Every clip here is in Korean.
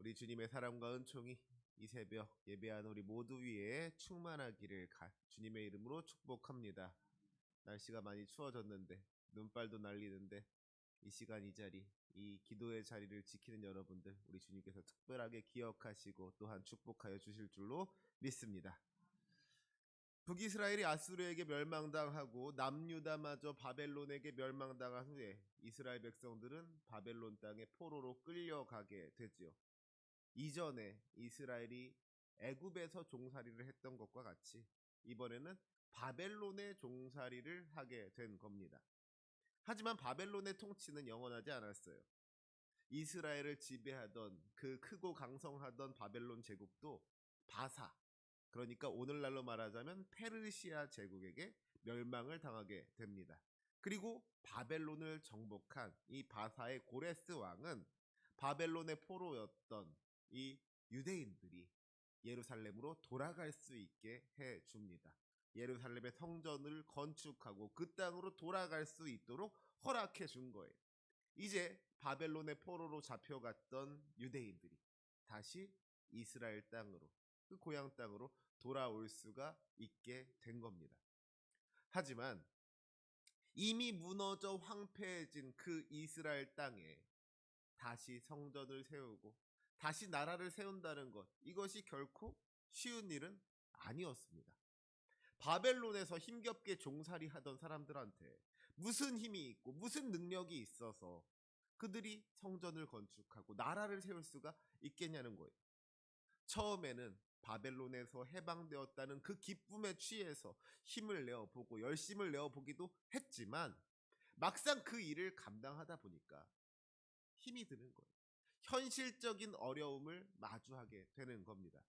우리 주님의 사랑과 은총이 이 새벽 예배한 우리 모두 위에 충만하기를 주님의 이름으로 축복합니다. 날씨가 많이 추워졌는데 눈발도 날리는데 이 시간 이 자리 이 기도의 자리를 지키는 여러분들 우리 주님께서 특별하게 기억하시고 또한 축복하여 주실 줄로 믿습니다. 북이스라엘이 아수르에게 멸망당하고 남유다마저 바벨론에게 멸망당한 후에 이스라엘 백성들은 바벨론 땅에 포로로 끌려가게 되지요. 이전에 이스라엘이 애굽에서 종살이를 했던 것과 같이 이번에는 바벨론의 종살이를 하게 된 겁니다. 하지만 바벨론의 통치는 영원하지 않았어요. 이스라엘을 지배하던 그 크고 강성하던 바벨론 제국도 바사, 그러니까 오늘날로 말하자면 페르시아 제국에게 멸망을 당하게 됩니다. 그리고 바벨론을 정복한 이 바사의 고레스 왕은 바벨론의 포로였던 이 유대인들이 예루살렘으로 돌아갈 수 있게 해줍니다. 예루살렘의 성전을 건축하고 그 땅으로 돌아갈 수 있도록 허락해 준 거예요. 이제 바벨론의 포로로 잡혀갔던 유대인들이 다시 이스라엘 땅으로, 그 고향 땅으로 돌아올 수가 있게 된 겁니다. 하지만 이미 무너져 황폐해진 그 이스라엘 땅에 다시 성전을 세우고 다시 나라를 세운다는 것, 이것이 결코 쉬운 일은 아니었습니다. 바벨론에서 힘겹게 종살이 하던 사람들한테 무슨 힘이 있고 무슨 능력이 있어서 그들이 성전을 건축하고 나라를 세울 수가 있겠냐는 거예요. 처음에는 바벨론에서 해방되었다는 그 기쁨에 취해서 힘을 내어보고 열심을 내어보기도 했지만 막상 그 일을 감당하다 보니까 힘이 드는 거예요. 현실적인 어려움을 마주하게 되는 겁니다.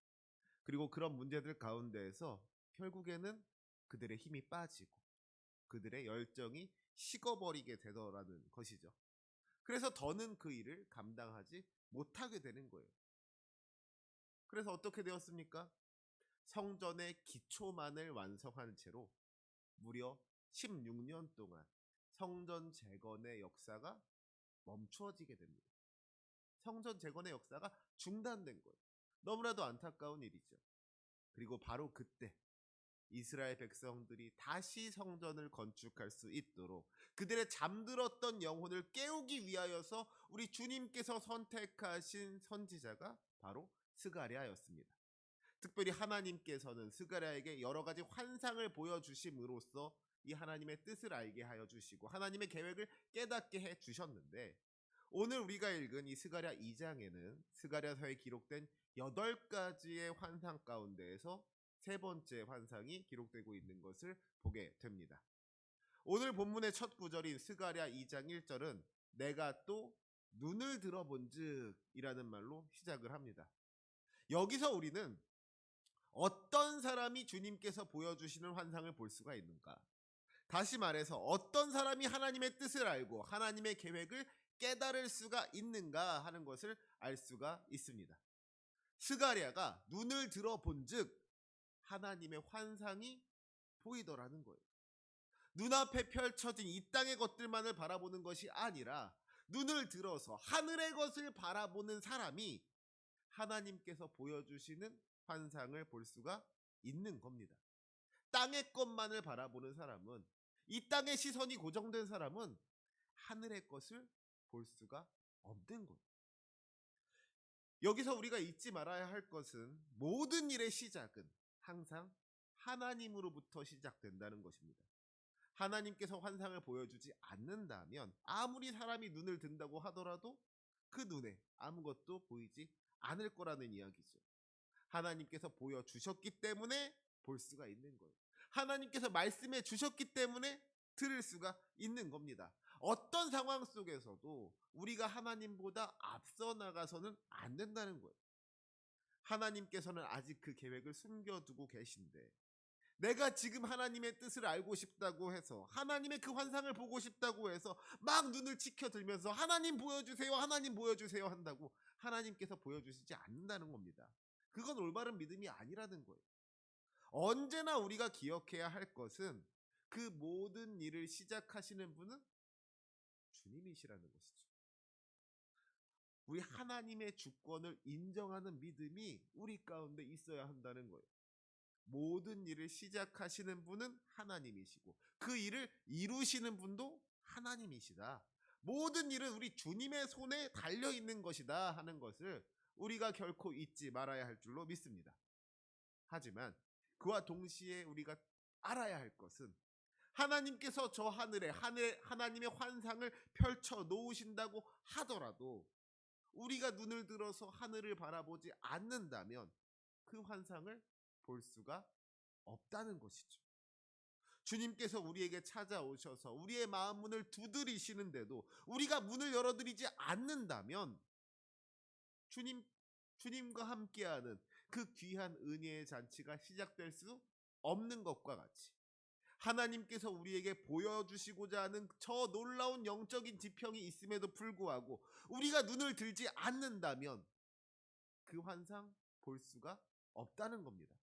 그리고 그런 문제들 가운데에서 결국에는 그들의 힘이 빠지고 그들의 열정이 식어버리게 되더라는 것이죠. 그래서 더는 그 일을 감당하지 못하게 되는 거예요. 그래서 어떻게 되었습니까? 성전의 기초만을 완성한 채로 무려 16년 동안 성전 재건의 역사가 멈추어지게 됩니다. 성전 재건의 역사가 중단된 거예요. 너무나도 안타까운 일이죠. 그리고 바로 그때 이스라엘 백성들이 다시 성전을 건축할 수 있도록 그들의 잠들었던 영혼을 깨우기 위하여서 우리 주님께서 선택하신 선지자가 바로 스가랴였습니다. 특별히 하나님께서는 스가랴에게 여러 가지 환상을 보여주심으로써 이 하나님의 뜻을 알게 하여 주시고 하나님의 계획을 깨닫게 해 주셨는데, 오늘 우리가 읽은 이 스가랴 2장에는 스가랴서에 기록된 8가지의 환상 가운데에서 세 번째 환상이 기록되고 있는 것을 보게 됩니다. 오늘 본문의 첫 구절인 스가랴 2장 1절은 내가 또 눈을 들어본즉 이라는 말로 시작을 합니다. 여기서 우리는 어떤 사람이 주님께서 보여주시는 환상을 볼 수가 있는가? 다시 말해서 어떤 사람이 하나님의 뜻을 알고 하나님의 계획을 깨달을 수가 있는가 하는 것을 알 수가 있습니다. 스가랴가 눈을 들어본즉 하나님의 환상이 보이더라는 거예요. 눈앞에 펼쳐진 이 땅의 것들만을 바라보는 것이 아니라 눈을 들어서 하늘의 것을 바라보는 사람이 하나님께서 보여주시는 환상을 볼 수가 있는 겁니다. 땅의 것만을 바라보는 사람은, 이 땅의 시선이 고정된 사람은 하늘의 것을 볼 수가 없는 거예요. 여기서 우리가 잊지 말아야 할 것은 모든 일의 시작은 항상 하나님으로부터 시작된다는 것입니다. 하나님께서 환상을 보여주지 않는다면 아무리 사람이 눈을 든다고 하더라도 그 눈에 아무것도 보이지 않을 거라는 이야기죠. 하나님께서 보여주셨기 때문에 볼 수가 있는 거예요. 하나님께서 말씀해 주셨기 때문에 들을 수가 있는 겁니다. 어떤 상황 속에서도 우리가 하나님보다 앞서 나가서는 안 된다는 거예요. 하나님께서는 아직 그 계획을 숨겨두고 계신데 내가 지금 하나님의 뜻을 알고 싶다고 해서 하나님의 그 환상을 보고 싶다고 해서 막 눈을 치켜들면서 하나님 보여주세요, 하나님 보여주세요 한다고 하나님께서 보여주시지 않는다는 겁니다. 그건 올바른 믿음이 아니라는 거예요. 언제나 우리가 기억해야 할 것은 그 모든 일을 시작하시는 분은 주님이시라는 것이죠. 우리 하나님의 주권을 인정하는 믿음이 우리 가운데 있어야 한다는 거예요. 모든 일을 시작하시는 분은 하나님이시고 그 일을 이루시는 분도 하나님이시다. 모든 일은 우리 주님의 손에 달려 있는 것이다 하는 것을 우리가 결코 잊지 말아야 할 줄로 믿습니다. 하지만 그와 동시에 우리가 알아야 할 것은 하나님께서 저 하늘에 하나님의 환상을 펼쳐 놓으신다고 하더라도 우리가 눈을 들어서 하늘을 바라보지 않는다면 그 환상을 볼 수가 없다는 것이죠. 주님께서 우리에게 찾아오셔서 우리의 마음 문을 두드리시는데도 우리가 문을 열어드리지 않는다면 주님과 함께하는 그 귀한 은혜의 잔치가 시작될 수 없는 것과 같이 하나님께서 우리에게 보여주시고자 하는 저 놀라운 영적인 지평이 있음에도 불구하고 우리가 눈을 들지 않는다면 그 환상 볼 수가 없다는 겁니다.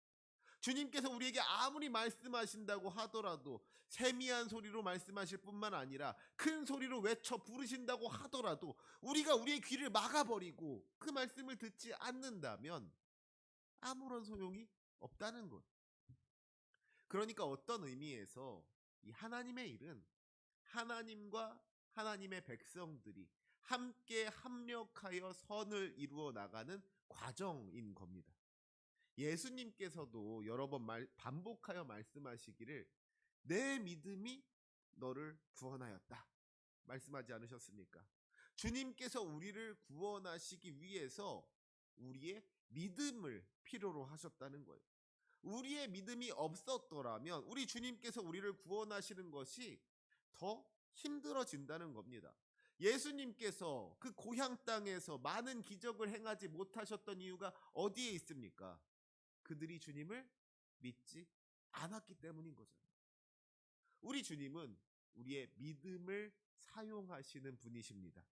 주님께서 우리에게 아무리 말씀하신다고 하더라도 세미한 소리로 말씀하실 뿐만 아니라 큰 소리로 외쳐 부르신다고 하더라도 우리가 우리의 귀를 막아버리고 그 말씀을 듣지 않는다면 아무런 소용이 없다는 것. 그러니까 어떤 의미에서 이 하나님의 일은 하나님과 하나님의 백성들이 함께 합력하여 선을 이루어 나가는 과정인 겁니다. 예수님께서도 여러 번 반복하여 말씀하시기를 내 믿음이 너를 구원하였다 말씀하지 않으셨습니까? 주님께서 우리를 구원하시기 위해서 우리의 믿음을 필요로 하셨다는 거예요. 우리의 믿음이 없었더라면 우리 주님께서 우리를 구원하시는 것이 더 힘들어진다는 겁니다. 예수님께서 그 고향 땅에서 많은 기적을 행하지 못하셨던 이유가 어디에 있습니까? 그들이 주님을 믿지 않았기 때문인 거잖아요. 우리 주님은 우리의 믿음을 사용하시는 분이십니다.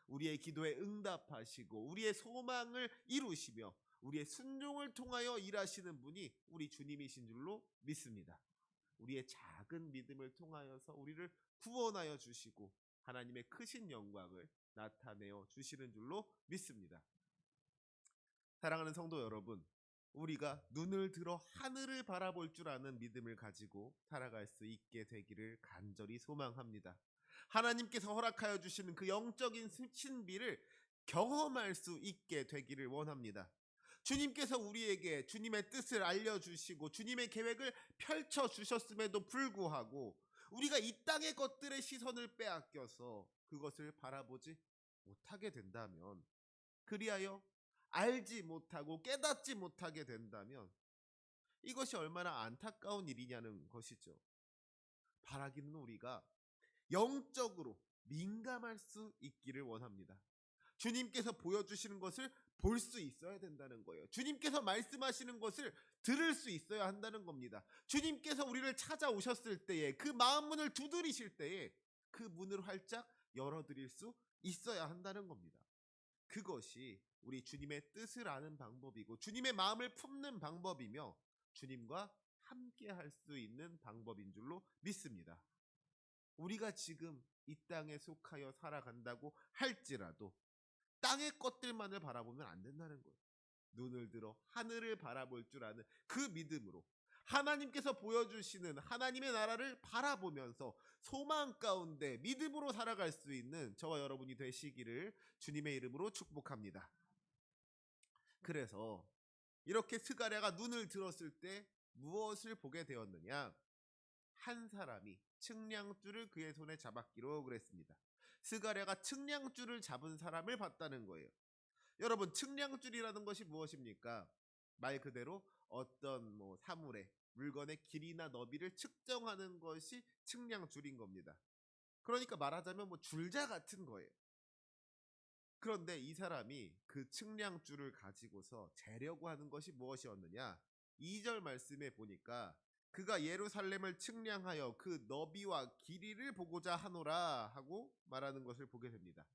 우리의 기도에 응답하시고 우리의 소망을 이루시며 우리의 순종을 통하여 일하시는 분이 우리 주님이신 줄로 믿습니다. 우리의 작은 믿음을 통하여서 우리를 구원하여 주시고 하나님의 크신 영광을 나타내어 주시는 줄로 믿습니다. 사랑하는 성도 여러분, 우리가 눈을 들어 하늘을 바라볼 줄 아는 믿음을 가지고 살아갈 수 있게 되기를 간절히 소망합니다. 하나님께서 허락하여 주시는 그 영적인 신비를 경험할 수 있게 되기를 원합니다. 주님께서 우리에게 주님의 뜻을 알려주시고 주님의 계획을 펼쳐주셨음에도 불구하고 우리가 이 땅의 것들의 시선을 빼앗겨서 그것을 바라보지 못하게 된다면, 그리하여 알지 못하고 깨닫지 못하게 된다면 이것이 얼마나 안타까운 일이냐는 것이죠. 바라기는 우리가 영적으로 민감할 수 있기를 원합니다. 주님께서 보여주시는 것을 볼 수 있어야 된다는 거예요. 주님께서 말씀하시는 것을 들을 수 있어야 한다는 겁니다. 주님께서 우리를 찾아오셨을 때에 그 마음 문을 두드리실 때에 그 문을 활짝 열어드릴 수 있어야 한다는 겁니다. 그것이 우리 주님의 뜻을 아는 방법이고 주님의 마음을 품는 방법이며 주님과 함께 할 수 있는 방법인 줄로 믿습니다. 우리가 지금 이 땅에 속하여 살아간다고 할지라도 땅의 것들만을 바라보면 안 된다는 거예요. 눈을 들어 하늘을 바라볼 줄 아는 그 믿음으로 하나님께서 보여주시는 하나님의 나라를 바라보면서 소망 가운데 믿음으로 살아갈 수 있는 저와 여러분이 되시기를 주님의 이름으로 축복합니다. 그래서 이렇게 스가랴가 눈을 들었을 때 무엇을 보게 되었느냐? 한 사람이 측량줄을 그의 손에 잡았기로 그랬습니다. 스가랴가 측량줄을 잡은 사람을 봤다는 거예요. 여러분, 측량줄이라는 것이 무엇입니까? 말 그대로 어떤 사물의 물건의 길이나 너비를 측정하는 것이 측량줄인 겁니다. 그러니까 말하자면 줄자 같은 거예요. 그런데 이 사람이 그 측량줄을 가지고서 재려고 하는 것이 무엇이었느냐? 2절 말씀에 보니까 그가 예루살렘을 측량하여 그 너비와 길이를 보고자 하노라 하고 말하는 것을 보게 됩니다.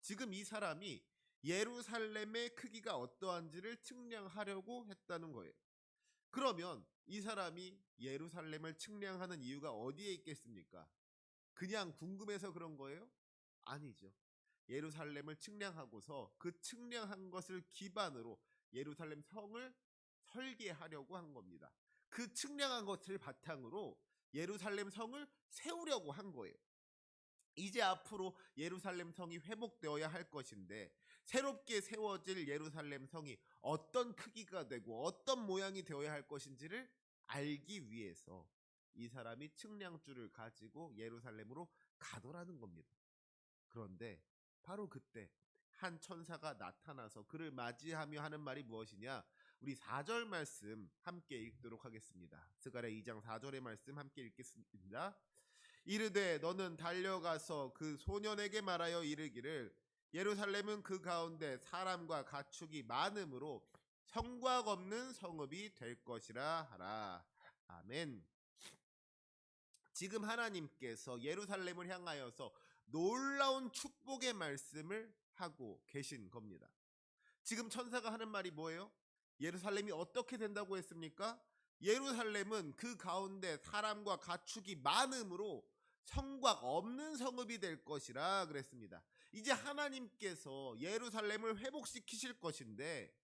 지금 이 사람이 예루살렘의 크기가 어떠한지를 측량하려고 했다는 거예요. 그러면 이 사람이 예루살렘을 측량하는 이유가 어디에 있겠습니까? 그냥 궁금해서 그런 거예요? 아니죠. 예루살렘을 측량하고서 그 측량한 것을 기반으로 예루살렘 성을 설계하려고 한 겁니다. 그 측량한 것을 바탕으로 예루살렘 성을 세우려고 한 거예요. 이제 앞으로 예루살렘 성이 회복되어야 할 것인데, 새롭게 세워질 예루살렘 성이 어떤 크기가 되고 어떤 모양이 되어야 할 것인지를 알기 위해서 이 사람이 측량줄을 가지고 예루살렘으로 가더라는 겁니다. 그런데 바로 그때 한 천사가 나타나서 그를 맞이하며 하는 말이 무엇이냐? 우리 4절 말씀 함께 읽도록 하겠습니다. 스가랴 2장 4절의 말씀 함께 읽겠습니다. 이르되 너는 달려가서 그 소년에게 말하여 이르기를 예루살렘은 그 가운데 사람과 가축이 많음으로 성곽 없는 성읍이 될 것이라 하라. 아멘. 지금 하나님께서 예루살렘을 향하여서 놀라운 축복의 말씀을 하고 계신 겁니다. 지금 천사가 하는 말이 뭐예요? 예루살렘이 어떻게 된다고 했습니까? 예루살렘은 그 가운데 사람과 가축이 많음으로 성곽 없는 성읍이 될 것이라 그랬습니다. 이제 하나님께서 예루살렘을 회복시키실 것인데,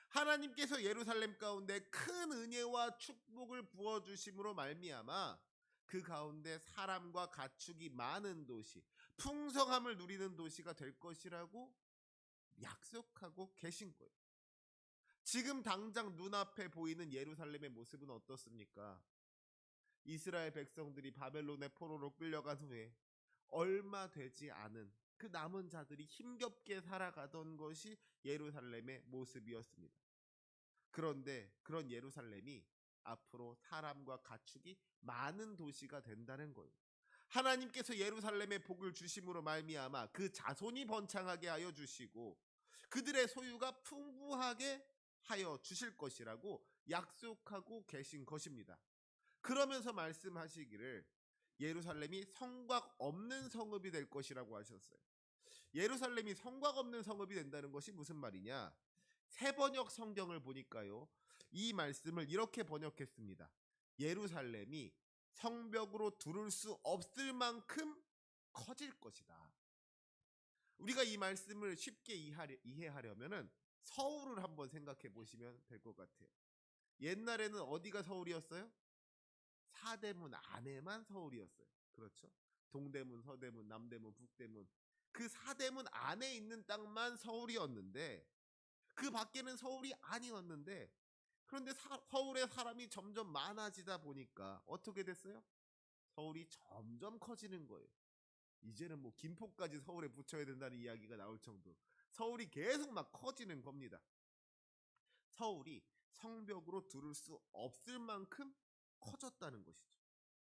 하나님께서 예루살렘 가운데 큰 은혜와 축복을 부어주심으로 말미암아 그 가운데 사람과 가축이 많은 도시, 풍성함을 누리는 도시가 될 것이라고 약속하고 계신 거예요. 지금 당장 눈앞에 보이는 예루살렘의 모습은 어떻습니까? 이스라엘 백성들이 바벨론의 포로로 끌려간 후에 얼마 되지 않은 그 남은 자들이 힘겹게 살아가던 것이 예루살렘의 모습이었습니다. 그런데 그런 예루살렘이 앞으로 사람과 가축이 많은 도시가 된다는 거예요. 하나님께서 예루살렘에 복을 주심으로 말미암아 그 자손이 번창하게 하여 주시고 그들의 소유가 풍부하게 하여 주실 것이라고 약속하고 계신 것입니다. 그러면서 말씀하시기를 예루살렘이 성곽 없는 성읍이 될 것이라고 하셨어요. 예루살렘이 성곽 없는 성읍이 된다는 것이 무슨 말이냐? 새번역 성경을 보니까요, 이 말씀을 이렇게 번역했습니다. 예루살렘이 성벽으로 두를 수 없을 만큼 커질 것이다. 우리가 이 말씀을 쉽게 이해하려면 서울을 한번 생각해 보시면 될 것 같아요. 옛날에는 어디가 서울이었어요? 사대문 안에만 서울이었어요. 그렇죠? 동대문, 서대문, 남대문, 북대문, 그 사대문 안에 있는 땅만 서울이었는데, 그 밖에는 서울이 아니었는데, 그런데 서울에 사람이 점점 많아지다 보니까 어떻게 됐어요? 서울이 점점 커지는 거예요. 이제는 뭐 김포까지 서울에 붙여야 된다는 이야기가 나올 정도, 서울이 계속 막 커지는 겁니다. 서울이 성벽으로 두를 수 없을 만큼 커졌다는 것이죠.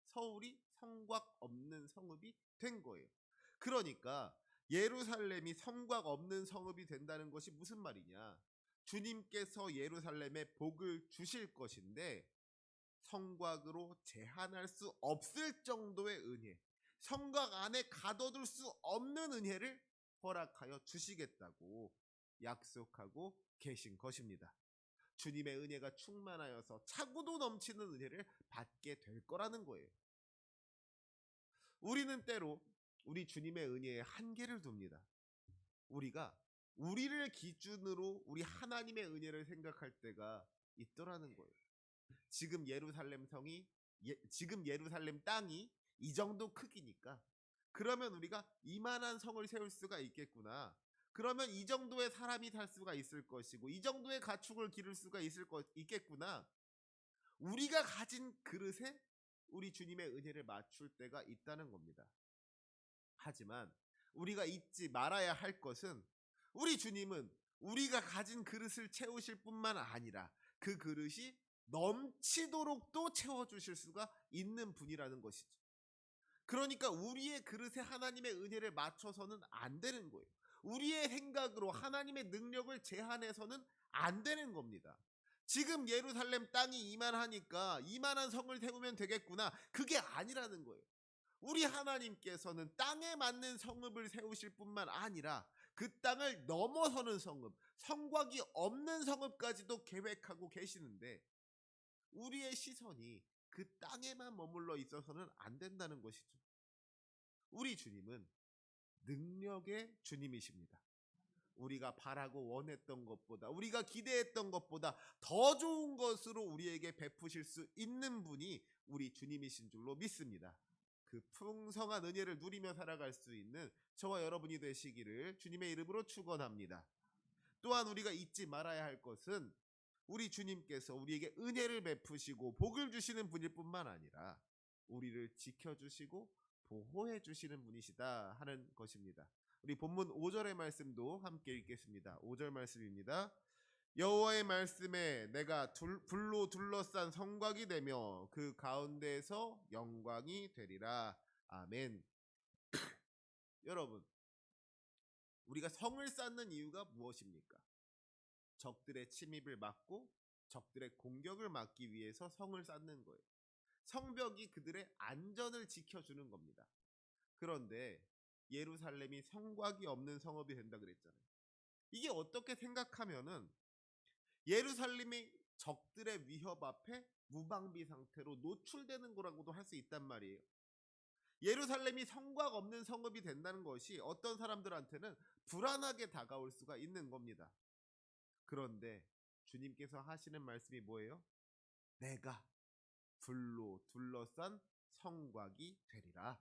서울이 성곽 없는 성읍이 된 거예요. 그러니까 예루살렘이 성곽 없는 성읍이 된다는 것이 무슨 말이냐? 주님께서 예루살렘에 복을 주실 것인데 성곽으로 제한할 수 없을 정도의 은혜, 성곽 안에 가둬둘 수 없는 은혜를 허락하여 주시겠다고 약속하고 계신 것입니다. 주님의 은혜가 충만하여서 차고도 넘치는 은혜를 받게 될 거라는 거예요. 우리는 때로 우리 주님의 은혜에 한계를 둡니다. 우리가 우리를 기준으로 우리 하나님의 은혜를 생각할 때가 있더라는 거예요. 지금 예루살렘 땅이 이 정도 크기니까, 그러면 우리가 이만한 성을 세울 수가 있겠구나. 그러면 이 정도의 사람이 살 수가 있을 것이고 이 정도의 가축을 기를 수가 있겠구나. 우리가 가진 그릇에 우리 주님의 은혜를 맞출 때가 있다는 겁니다. 하지만 우리가 잊지 말아야 할 것은, 우리 주님은 우리가 가진 그릇을 채우실 뿐만 아니라 그 그릇이 넘치도록도 채워주실 수가 있는 분이라는 것이죠. 그러니까 우리의 그릇에 하나님의 은혜를 맞춰서는 안 되는 거예요. 우리의 생각으로 하나님의 능력을 제한해서는 안 되는 겁니다. 지금 예루살렘 땅이 이만하니까 이만한 성을 세우면 되겠구나, 그게 아니라는 거예요. 우리 하나님께서는 땅에 맞는 성읍을 세우실 뿐만 아니라 그 땅을 넘어서는 성읍, 성곽이 없는 성읍까지도 계획하고 계시는데, 우리의 시선이 그 땅에만 머물러 있어서는 안 된다는 것이죠. 우리 주님은 능력의 주님이십니다. 우리가 바라고 원했던 것보다, 우리가 기대했던 것보다 더 좋은 것으로 우리에게 베푸실 수 있는 분이 우리 주님이신 줄로 믿습니다. 그 풍성한 은혜를 누리며 살아갈 수 있는 저와 여러분이 되시기를 주님의 이름으로 축원합니다. 또한 우리가 잊지 말아야 할 것은 우리 주님께서 우리에게 은혜를 베푸시고 복을 주시는 분일 뿐만 아니라 우리를 지켜주시고 보호해 주시는 분이시다 하는 것입니다. 우리 본문 5절의 말씀도 함께 읽겠습니다. 5절 말씀입니다. 여호와의 말씀에 내가 불로 둘러싼 성곽이 되며 그 가운데에서 영광이 되리라. 아멘. 여러분, 우리가 성을 쌓는 이유가 무엇입니까? 적들의 침입을 막고 적들의 공격을 막기 위해서 성을 쌓는 거예요. 성벽이 그들의 안전을 지켜주는 겁니다. 그런데 예루살렘이 성곽이 없는 성읍이 된다 그랬잖아요. 이게 어떻게 생각하면은 예루살렘이 적들의 위협 앞에 무방비 상태로 노출되는 거라고도 할 수 있단 말이에요. 예루살렘이 성곽 없는 성읍이 된다는 것이 어떤 사람들한테는 불안하게 다가올 수가 있는 겁니다. 그런데 주님께서 하시는 말씀이 뭐예요? 내가 불로 둘러싼 성곽이 되리라.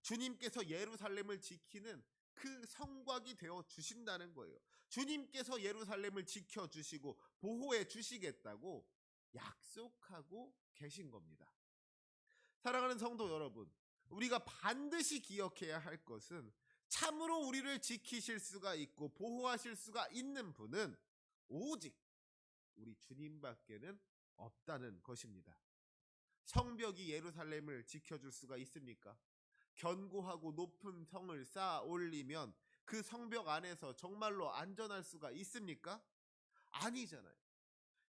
주님께서 예루살렘을 지키는 그 성곽이 되어 주신다는 거예요. 주님께서 예루살렘을 지켜주시고 보호해 주시겠다고 약속하고 계신 겁니다. 사랑하는 성도 여러분, 우리가 반드시 기억해야 할 것은 참으로 우리를 지키실 수가 있고 보호하실 수가 있는 분은 오직 우리 주님밖에는 없다는 것입니다. 성벽이 예루살렘을 지켜줄 수가 있습니까? 견고하고 높은 성을 쌓아 올리면 그 성벽 안에서 정말로 안전할 수가 있습니까? 아니잖아요.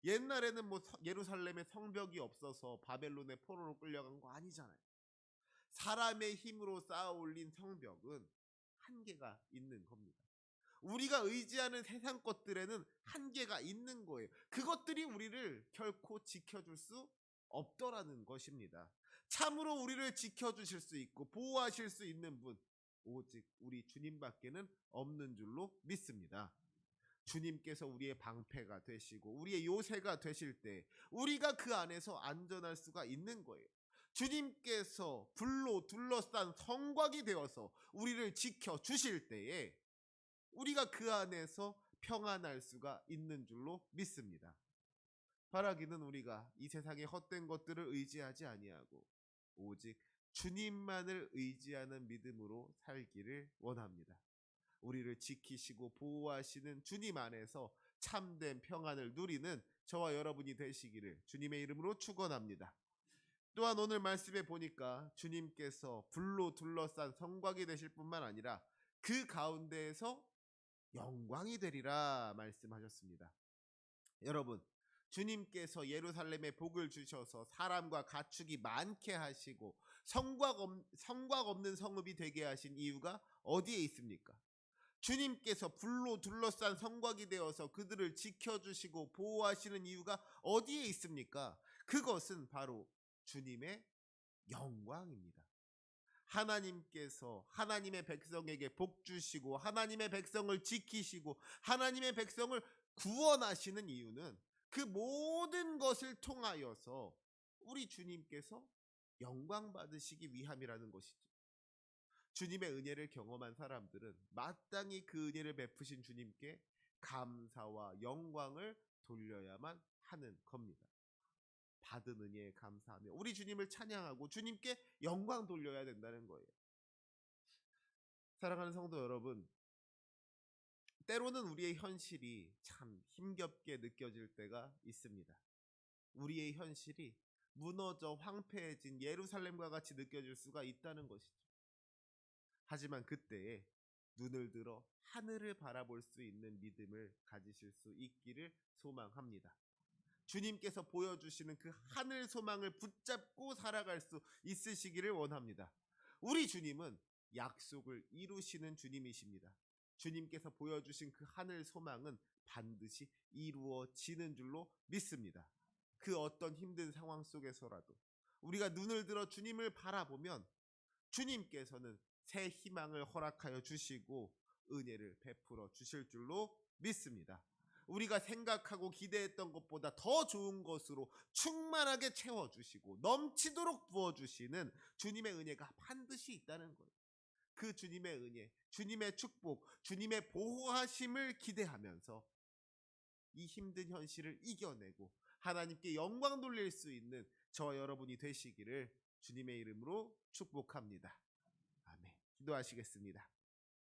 옛날에는 예루살렘에 성벽이 없어서 바벨론의 포로로 끌려간 거 아니잖아요. 사람의 힘으로 쌓아 올린 성벽은 한계가 있는 겁니다. 우리가 의지하는 세상 것들에는 한계가 있는 거예요. 그것들이 우리를 결코 지켜줄 수 없더라는 것입니다. 참으로 우리를 지켜주실 수 있고 보호하실 수 있는 분, 오직 우리 주님밖에는 없는 줄로 믿습니다. 주님께서 우리의 방패가 되시고 우리의 요새가 되실 때 우리가 그 안에서 안전할 수가 있는 거예요. 주님께서 불로 둘러싼 성곽이 되어서 우리를 지켜주실 때에 우리가 그 안에서 평안할 수가 있는 줄로 믿습니다. 바라기는 우리가 이 세상의 헛된 것들을 의지하지 아니하고 오직 주님만을 의지하는 믿음으로 살기를 원합니다. 우리를 지키시고 보호하시는 주님 안에서 참된 평안을 누리는 저와 여러분이 되시기를 주님의 이름으로 축원합니다. 또한 오늘 말씀에 보니까 주님께서 불로 둘러싼 성곽이 되실 뿐만 아니라 그 가운데에서 영광이 되리라 말씀하셨습니다. 여러분, 주님께서 예루살렘에 복을 주셔서 사람과 가축이 많게 하시고 성곽 없는 성읍이 되게 하신 이유가 어디에 있습니까? 주님께서 불로 둘러싼 성곽이 되어서 그들을 지켜주시고 보호하시는 이유가 어디에 있습니까? 그것은 바로 주님의 영광입니다. 하나님께서 하나님의 백성에게 복 주시고 하나님의 백성을 지키시고 하나님의 백성을 구원하시는 이유는 그 모든 것을 통하여서 우리 주님께서 영광 받으시기 위함이라는 것이죠. 주님의 은혜를 경험한 사람들은 마땅히 그 은혜를 베푸신 주님께 감사와 영광을 돌려야만 하는 겁니다. 받은 은혜에 감사하며 우리 주님을 찬양하고 주님께 영광 돌려야 된다는 거예요. 사랑하는 성도 여러분, 때로는 우리의 현실이 참 힘겹게 느껴질 때가 있습니다. 우리의 현실이 무너져 황폐해진 예루살렘과 같이 느껴질 수가 있다는 것이죠. 하지만 그때에 눈을 들어 하늘을 바라볼 수 있는 믿음을 가지실 수 있기를 소망합니다. 주님께서 보여주시는 그 하늘 소망을 붙잡고 살아갈 수 있으시기를 원합니다. 우리 주님은 약속을 이루시는 주님이십니다. 주님께서 보여주신 그 하늘 소망은 반드시 이루어지는 줄로 믿습니다. 그 어떤 힘든 상황 속에서라도 우리가 눈을 들어 주님을 바라보면 주님께서는 새 희망을 허락하여 주시고 은혜를 베풀어 주실 줄로 믿습니다. 우리가 생각하고 기대했던 것보다 더 좋은 것으로 충만하게 채워주시고 넘치도록 부어주시는 주님의 은혜가 반드시 있다는 거예요. 그 주님의 은혜, 주님의 축복, 주님의 보호하심을 기대하면서 이 힘든 현실을 이겨내고 하나님께 영광 돌릴 수 있는 저와 여러분이 되시기를 주님의 이름으로 축복합니다. 아멘. 기도하시겠습니다.